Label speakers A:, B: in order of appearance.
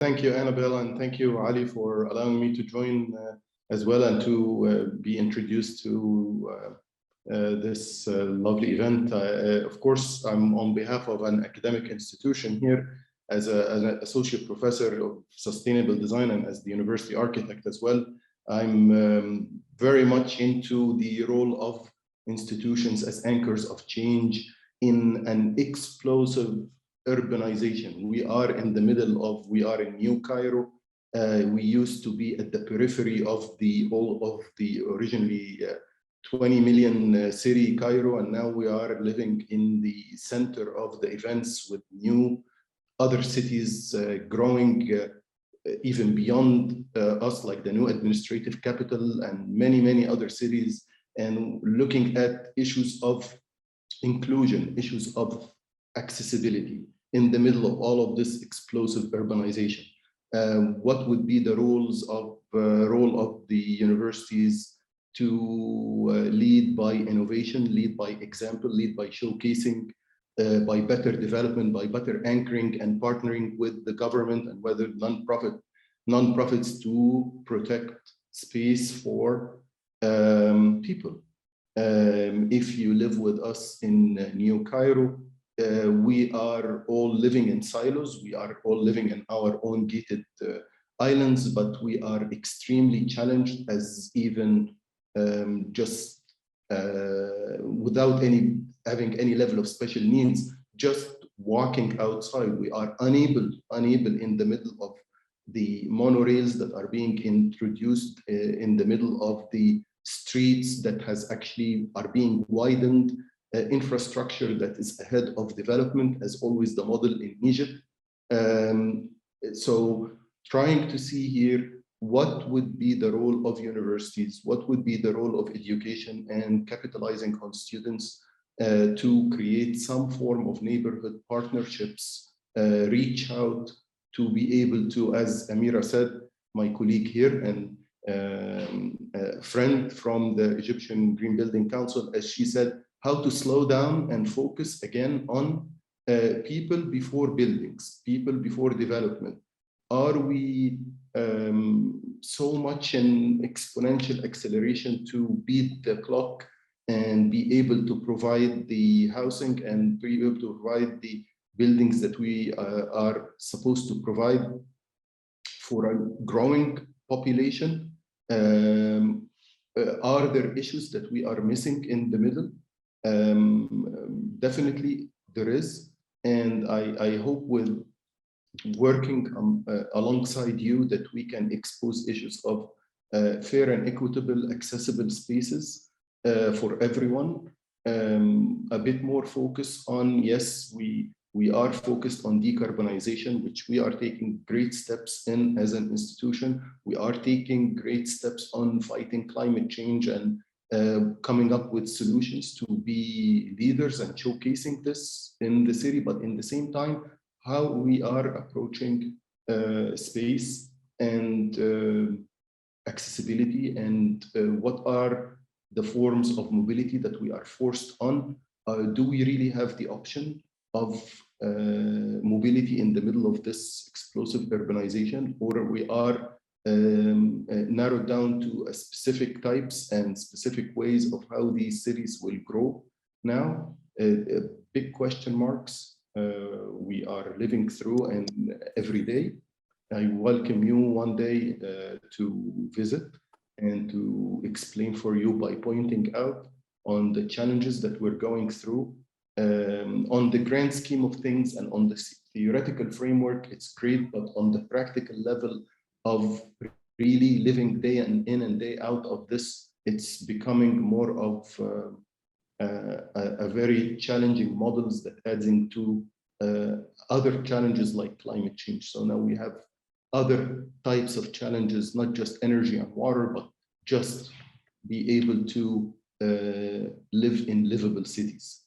A: Thank you, Annabelle, and thank you, Ali, for allowing me to join as well and to be introduced to this lovely event. Of course, I'm on behalf of an academic institution here as an associate professor of sustainable design and as the university architect as well. I'm very much into the role of institutions as anchors of change in an explosive urbanization. We are in the middle of, we are in New Cairo. We used to be at the periphery of the originally 20 million city Cairo, and now we are living in the center of the events with new other cities growing even beyond us, like the new administrative capital and many other cities, and looking at issues of inclusion, issues of accessibility in the middle of all of this explosive urbanization. What would be the role of the universities to lead by innovation, lead by example, lead by showcasing, by better development, by better anchoring and partnering with the government and whether non-profits to protect space for people. If you live with us in New Cairo, we are all living in silos. We are all living in our own gated islands, but we are extremely challenged as even just without having any level of special needs, just walking outside, we are unable in the middle of the monorails that are being introduced in the middle of the streets that are being widened, infrastructure that is ahead of development, as always the model in Egypt. So trying to see here what would be the role of universities, what would be the role of education, and capitalizing on students to create some form of neighborhood partnerships, reach out to be able to, as Amira said, my colleague here and a friend from the Egyptian Green Building Council, as she said, how to slow down and focus again on people before buildings, people before development. Are we so much in exponential acceleration to beat the clock and be able to provide the housing and be able to provide the buildings that we are supposed to provide for a growing population? Are there issues that we are missing in the middle? Definitely there is, and I hope with working alongside you that we can expose issues of fair and equitable, accessible spaces for everyone. A bit more focus on, yes, we are focused on decarbonization, which we are taking great steps in as an institution. We are taking great steps on fighting climate change and coming up with solutions to be leaders and showcasing this in the city, but in the same time, how we are approaching space and accessibility, and what are the forms of mobility that we are forced on. Do we really have the option of mobility in the middle of this explosive urbanization, or we are narrowed down to a specific types and specific ways of how these cities will grow now? Big question marks we are living through and every day. I welcome you one day to visit and to explain for you by pointing out on the challenges that we're going through. On the grand scheme of things and on the theoretical framework, it's great, but on the practical level of really living day in and day out of this, it's becoming more of a very challenging models that adds into other challenges like climate change. So now we have other types of challenges, not just energy and water, but just be able to live in livable cities.